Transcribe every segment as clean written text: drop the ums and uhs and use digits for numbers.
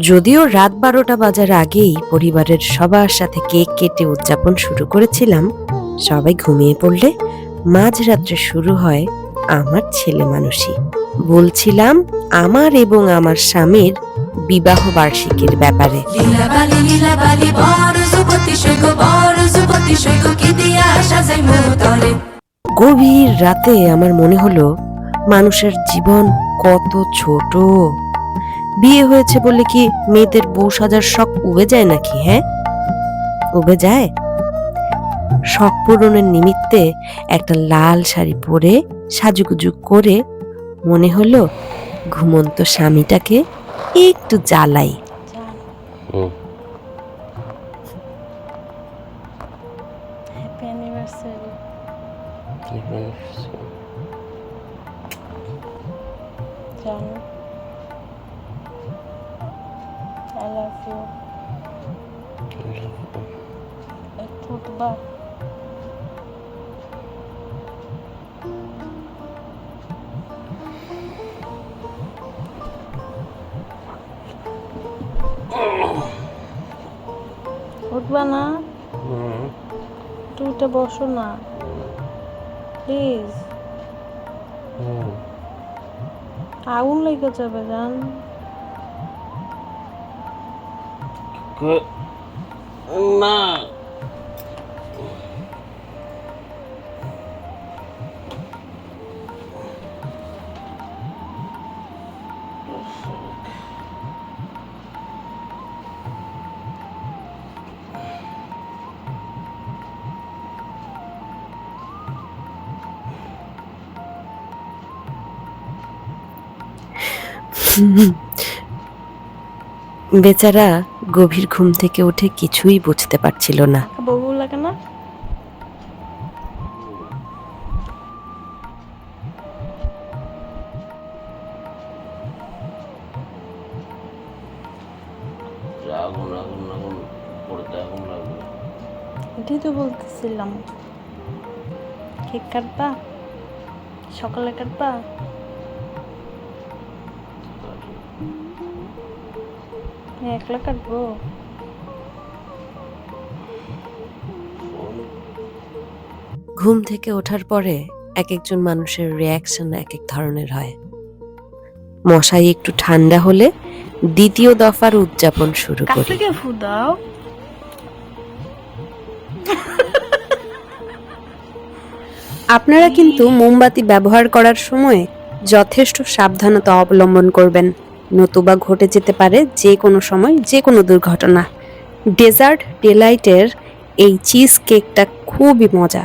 যদিও রাত 12টা বাজার আগেই পরিবারের সবার সাথে কেক কেটে উদযাপন শুরু করেছিলাম, সবাই ঘুমিয়ে পড়লে মাঝরাত্রে শুরু হয় আমার ছেলে মানুষই। বলছিলাম আমার এবং আমার স্বামীর বিবাহ বার্ষিকীর ব্যাপারে। গভীর রাতে আমার মনে হলো মানুষের জীবন কত ছোট। বিয়ে হয়েছে বলে কি মেয়েদের বউ সাজার শখ উবে যায় নাকি? হ্যাঁ, উবে যায়। শখ পূরণের নিমিত্তে একটা লাল শাড়ি পরে সাজুগুজু করে মনে হলো ঘুমন্ত স্বামীটাকে একটু জ্বালাই। উঠবা না? তুইটা বসো না প্লিজ, আগুন লেগে যাবে জান। না বেচারা গভীর ঘুম থেকে উঠে কিছুই বুঝতে পারছিল না। বউ লাগে না? আগুন আগুন আগুন পড়তে আগুন লাগবে। এটাই তো বলতেছিলাম। কেক কাটবা? সকালে কাটবা? একলা কাটবো? ঘুম থেকে ওঠার পরে এক একজন মানুষের রিয়াকশন এক এক ধরনের হয়। মশাই একটু ঠান্ডা হলে দ্বিতীয় দফার উদযাপন শুরু করি। কাছে ফু দাও। আপনারা কিন্তু মোমবাতি ব্যবহার করার সময় যথেষ্ট সাবধানতা অবলম্বন করবেন, নতুবা ঘটে যেতে পারে যে কোনো সময় যে কোনো দুর্ঘটনা। ডেজার্ট ডিলাইটের এই চিজ কেকটা খুবই মজা।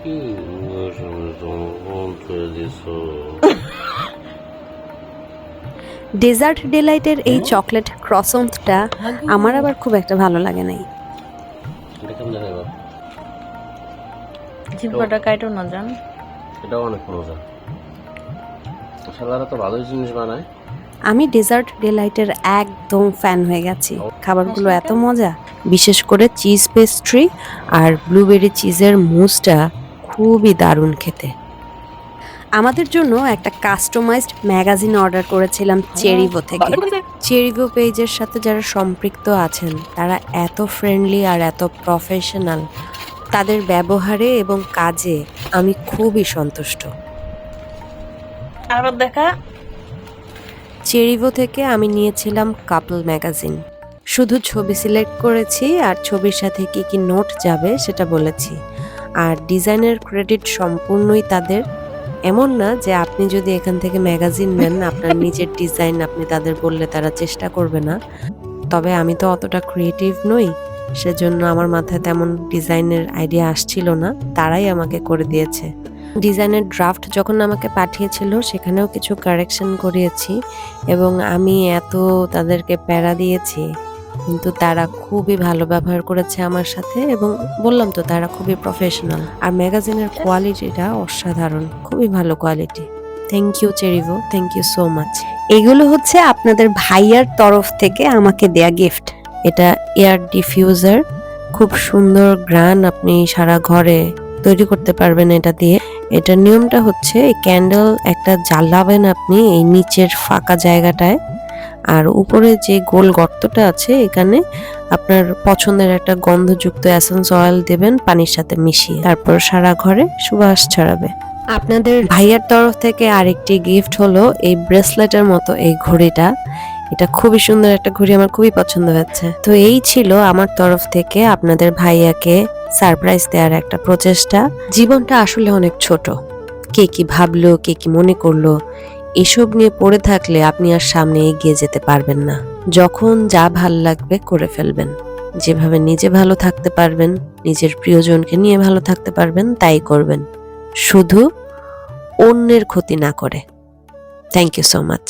কি ডেজার্ট ডিলাইটের এই চকলেট ক্রসন্টটা আমার আবার খুব একটা ভালো লাগে নাই। এটা কেমন দেখাবো? জিব্বাটা কাটো না জান। এটাও অনেক মজা। শালারা তো ভালোই জিনিস বানায়। আমি ডেজার্ট ডিলাইটের একদম ফ্যান হয়ে গেছি। খাবারগুলো এত মজা, বিশেষ করে চিজ পেস্ট্রি আর ব্লুবেরি চিজের মুসটা খুবই দারুণ খেতে। আমাদের জন্য একটা কাস্টমাইজড ম্যাগাজিন অর্ডার করেছিলাম চেরিভো থেকে। চেরিভো পেজের সাথে যারা সম্পৃক্ত আছেন তারা এত ফ্রেন্ডলি আর এত প্রফেশনাল, তাদের ব্যবহারে এবং কাজে আমি খুবই সন্তুষ্ট। আরো দেখা। চেরিভো থেকে আমি নিয়েছিলাম কাপল ম্যাগাজিন। শুধু ছবি সিলেক্ট করেছি আর ছবির সাথে কি কি নোট যাবে সেটা বলেছি। আর ডিজাইনের ক্রেডিট সম্পূর্ণই তাদের। এমন না যে আপনি যদি এখান থেকে ম্যাগাজিন নেন আপনার নিজের ডিজাইন আপনি তাদের বললে তারা চেষ্টা করবে না। তবে আমি তো অতটা ক্রিয়েটিভ নই, সেজন্য আমার মাথায় তেমন ডিজাইনের আইডিয়া আসছিল না, তারাই আমাকে করে দিয়েছে। ডিজাইনের ড্রাফট যখন আমাকে পাঠিয়েছিল সেখানেও কিছু কারেকশন করিয়েছি এবং আমি এত তাদেরকে প্যারা দিয়েছি, কিন্তু তারা খুবই ভালো ব্যবহার করেছে আমার সাথে এবং বললাম তো তারা খুবই প্রফেশনাল। আর ম্যাগাজিনের কোয়ালিটিটা অসাধারণ, খুবই ভালো কোয়ালিটি। থ্যাংক ইউ চেরিভো, থ্যাংক ইউ সো মাচ। এগুলো হচ্ছে আপনাদের ভাইয়ার তরফ থেকে আমাকে দেয়া গিফট। এটা এয়ার ডিফিউজার, খুব সুন্দর গ্রান আপনি সারা ঘরে তৈরি করতে পারবেন এটা দিয়ে। এটার নিয়মটা হচ্ছে এই ক্যান্ডেল একটা জ্বালাবেন আপনি এই নিচের ফাঁকা জায়গাটায়, আর উপরে যে গোল গর্তটা আছে এখানে আপনার পছন্দের একটা গন্ধযুক্ত এসেন্স অয়েল দেবেন পানির সাথে মিশিয়ে, তারপর সারা ঘরে সুবাস ছড়াবে। আপনাদের ভাইয়ার তরফ থেকে আরেকটি গিফট হলো এই ব্রেসলেটের মতো এই ঘড়িটা। এটা খুবই সুন্দর একটা ঘড়ি, আমার খুবই পছন্দ হয়েছে। তো এই ছিল আমার তরফ থেকে আপনাদের ভাইয়াকে সারপ্রাইজ দেওয়ার একটা প্রচেষ্টা। জীবনটা আসলে অনেক ছোট, কে কি ভাবলো, কে কি মনে করলো, এসব নিয়ে পড়ে থাকলে আপনি আর সামনে এগিয়ে যেতে পারবেন না। যখন যা ভাল লাগবে করে ফেলবেন, যেভাবে নিজে ভালো থাকতে পারবেন, নিজের প্রিয়জনকে নিয়ে ভালো থাকতে পারবেন তাই করবেন, শুধু অন্যের ক্ষতি না করে। Thank you so much.